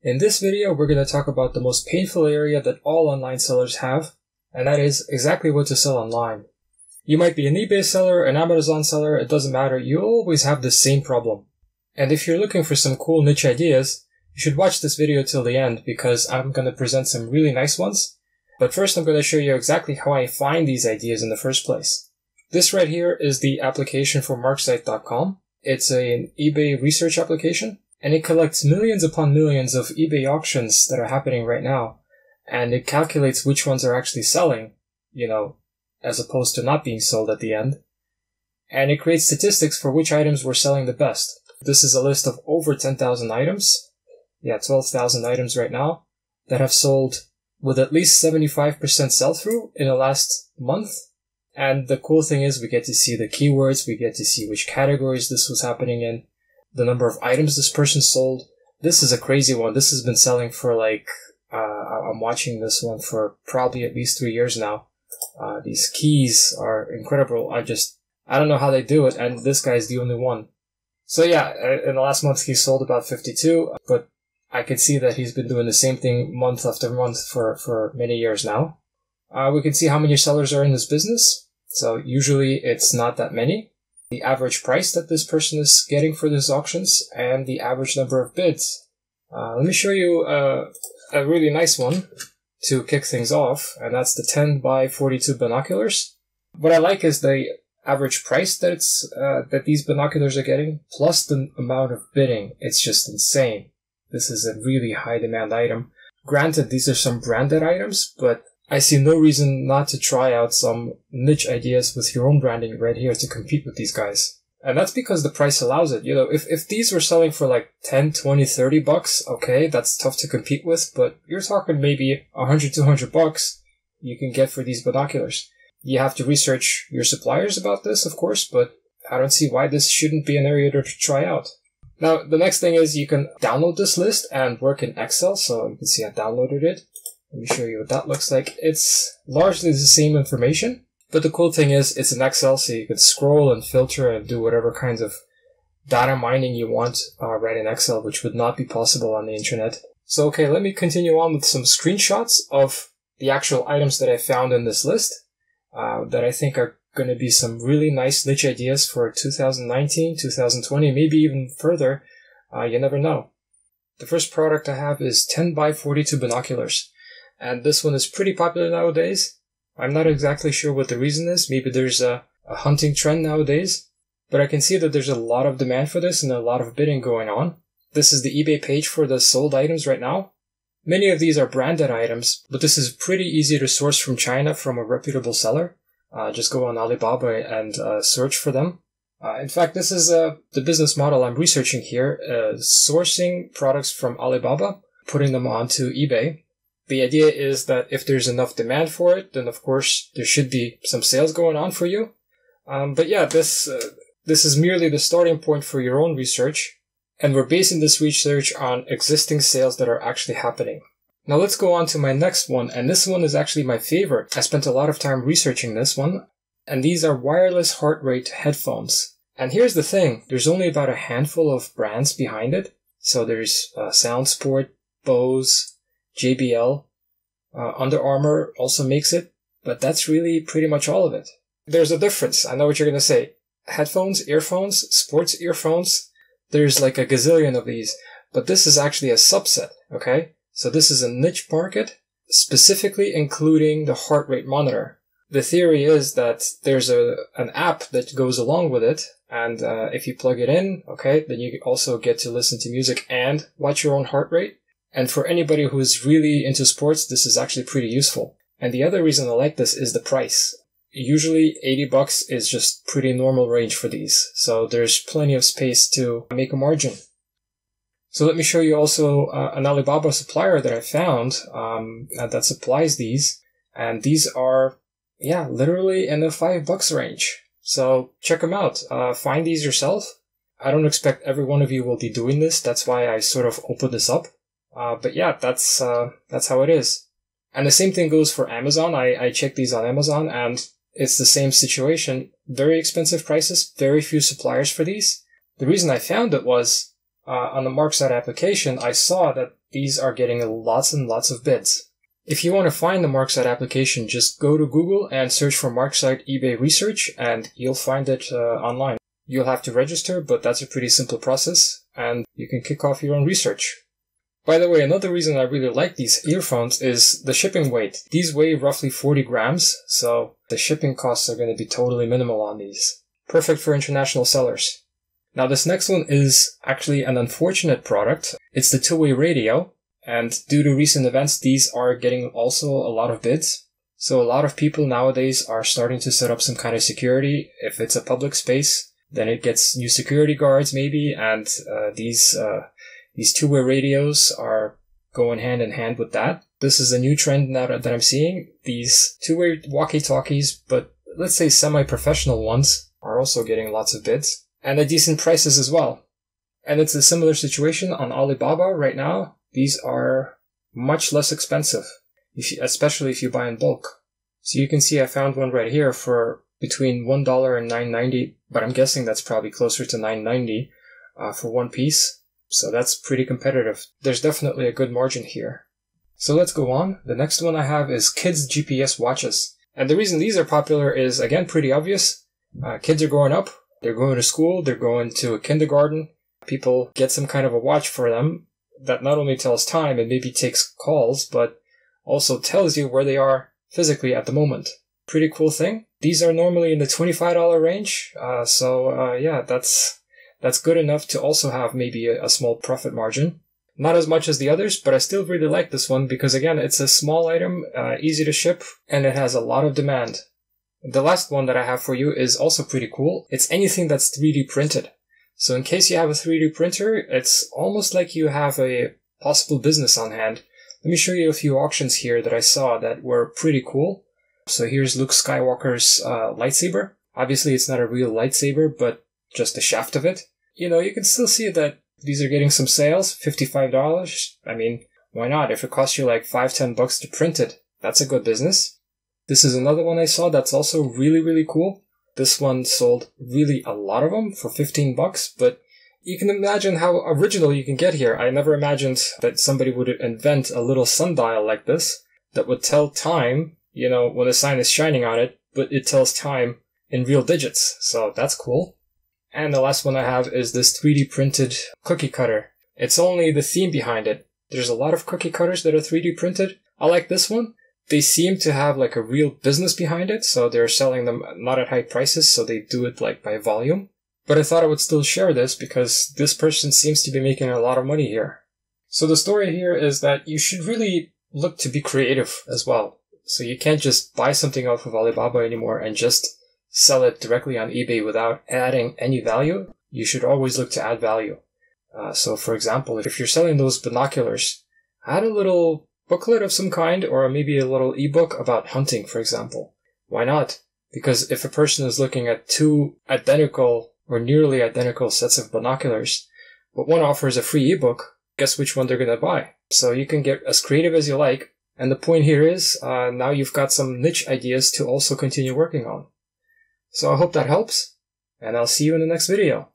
In this video, we're going to talk about the most painful area that all online sellers have, and that is exactly what to sell online. You might be an eBay seller, an Amazon seller, it doesn't matter, you always have the same problem. And if you're looking for some cool niche ideas, you should watch this video till the end because I'm going to present some really nice ones. But first I'm going to show you exactly how I find these ideas in the first place. This right here is the application for marksite.com. It's an eBay research application, and it collects millions upon millions of eBay auctions that are happening right now. And it calculates which ones are actually selling, as opposed to not being sold at the end. And it creates statistics for which items were selling the best. This is a list of over 10,000 items. 12,000 items right now that have sold with at least 75% sell-through in the last month. And the cool thing is we get to see the keywords, we get to see which categories this was happening in, the number of items this person sold. This is a crazy one. This has been selling for I'm watching this one for probably at least 3 years now. These keys are incredible. I don't know how they do it, and this guy's the only one. So yeah, in the last month he sold about 52, but I can see that he's been doing the same thing month after month for many years now. We can see how many sellers are in this business. So usually it's not that many. The average price that this person is getting for these auctions and the average number of bids. Let me show you a really nice one to kick things off, and that's the 10 by 42 binoculars. What I like is the average price that these binoculars are getting, plus the amount of bidding. It's just insane. This is a really high demand item. Granted, these are some branded items, but I see no reason not to try out some niche ideas with your own branding right here to compete with these guys. And that's because the price allows it. If these were selling for like 10, 20, 30 bucks, okay, that's tough to compete with, but you're talking maybe 100, 200 bucks you can get for these binoculars. You have to research your suppliers about this, of course, but I don't see why this shouldn't be an area to try out. Now, the next thing is you can download this list and work in Excel, so you can see I downloaded it. Let me show you what that looks like. It's largely the same information, but the cool thing is it's in Excel, so you can scroll and filter and do whatever kinds of data mining you want right in Excel, which would not be possible on the internet. So, okay, let me continue on with some screenshots of the actual items that I found in this list that I think are going to be some really nice niche ideas for 2019, 2020, maybe even further. You never know. The first product I have is 10 by 42 binoculars. And this one is pretty popular nowadays. I'm not exactly sure what the reason is. Maybe there's a hunting trend nowadays. But I can see that there's a lot of demand for this and a lot of bidding going on. This is the eBay page for the sold items right now. Many of these are branded items, but this is pretty easy to source from China from a reputable seller. Just go on Alibaba and search for them. In fact, this is the business model I'm researching here, sourcing products from Alibaba, putting them onto eBay. The idea is that if there's enough demand for it, then of course there should be some sales going on for you. But yeah, this is merely the starting point for your own research, and we're basing this research on existing sales that are actually happening. Now let's go on to my next one, and this one is actually my favorite. I spent a lot of time researching this one, and these are wireless heart rate headphones. And here's the thing, there's only about a handful of brands behind it. So there's SoundSport, Bose, JBL, Under Armour also makes it, but that's really pretty much all of it. There's a difference. I know what you're going to say. Headphones, earphones, sports earphones, there's like a gazillion of these, but this is actually a subset, okay? So this is a niche market, specifically including the heart rate monitor. The theory is that there's an app that goes along with it, and if you plug it in, okay, then you also get to listen to music and watch your own heart rate. And for anybody who is really into sports, this is actually pretty useful. And the other reason I like this is the price. Usually 80 bucks is just pretty normal range for these. So there's plenty of space to make a margin. So let me show you also an Alibaba supplier that I found that supplies these. And these are, literally in the $5 range. So check them out. Find these yourself. I don't expect every one of you will be doing this. That's why I sort of opened this up. But yeah, that's how it is. And the same thing goes for Amazon. I checked these on Amazon and it's the same situation. Very expensive prices, very few suppliers for these. The reason I found it was on the Marksite application, I saw that these are getting lots and lots of bids. If you want to find the Marksite application, just go to Google and search for Marksite eBay research, and you'll find it online. You'll have to register, but that's a pretty simple process, and you can kick off your own research. By the way, another reason I really like these earphones is the shipping weight. These weigh roughly 40 grams, so the shipping costs are going to be totally minimal on these. Perfect for international sellers. Now this next one is actually an unfortunate product. It's the two-way radio, and due to recent events, these are getting also a lot of bids. So a lot of people nowadays are starting to set up some kind of security. If it's a public space, then it gets new security guards maybe, and these two-way radios are going hand in hand with that. This is a new trend now that I'm seeing. These two-way walkie-talkies, but let's say semi-professional ones, are also getting lots of bids. And at decent prices as well. And it's a similar situation on Alibaba right now. These are much less expensive, especially if you buy in bulk. So you can see I found one right here for between $1 and $9.90, but I'm guessing that's probably closer to $9.90 for one piece. So that's pretty competitive. There's definitely a good margin here. So let's go on. The next one I have is kids' GPS watches. And the reason these are popular is, again, pretty obvious. Kids are growing up. They're going to school, they're going to a kindergarten. People get some kind of a watch for them that not only tells time and maybe takes calls, but also tells you where they are physically at the moment. Pretty cool thing. These are normally in the $25 range, yeah, that's good enough to also have maybe a small profit margin. Not as much as the others, but I still really like this one because, again, it's a small item, easy to ship, and it has a lot of demand. The last one that I have for you is also pretty cool. It's anything that's 3D printed. So in case you have a 3D printer, it's almost like you have a possible business on hand. Let me show you a few auctions here that I saw that were pretty cool. So here's Luke Skywalker's lightsaber. Obviously it's not a real lightsaber, but just the shaft of it. You know, you can still see that these are getting some sales, $55. I mean, why not? If it costs you like $5-10 to print it, that's a good business. This is another one I saw that's also really, really cool. This one sold really a lot of them for $15, but you can imagine how original you can get here. I never imagined that somebody would invent a little sundial like this that would tell time, you know, when the sun is shining on it, but it tells time in real digits. So that's cool. And the last one I have is this 3D printed cookie cutter. It's only the theme behind it. There's a lot of cookie cutters that are 3D printed. I like this one. They seem to have like a real business behind it, so they're selling them not at high prices, so they do it like by volume. But I thought I would still share this because this person seems to be making a lot of money here. So the story here is that you should really look to be creative as well. So you can't just buy something off of Alibaba anymore and just sell it directly on eBay without adding any value. You should always look to add value. So for example, if you're selling those binoculars, add a little booklet of some kind, or maybe a little ebook about hunting, for example. Why not? Because if a person is looking at two identical or nearly identical sets of binoculars, but one offers a free ebook, guess which one they're going to buy? So you can get as creative as you like. And the point here is, now you've got some niche ideas to also continue working on. So I hope that helps, and I'll see you in the next video.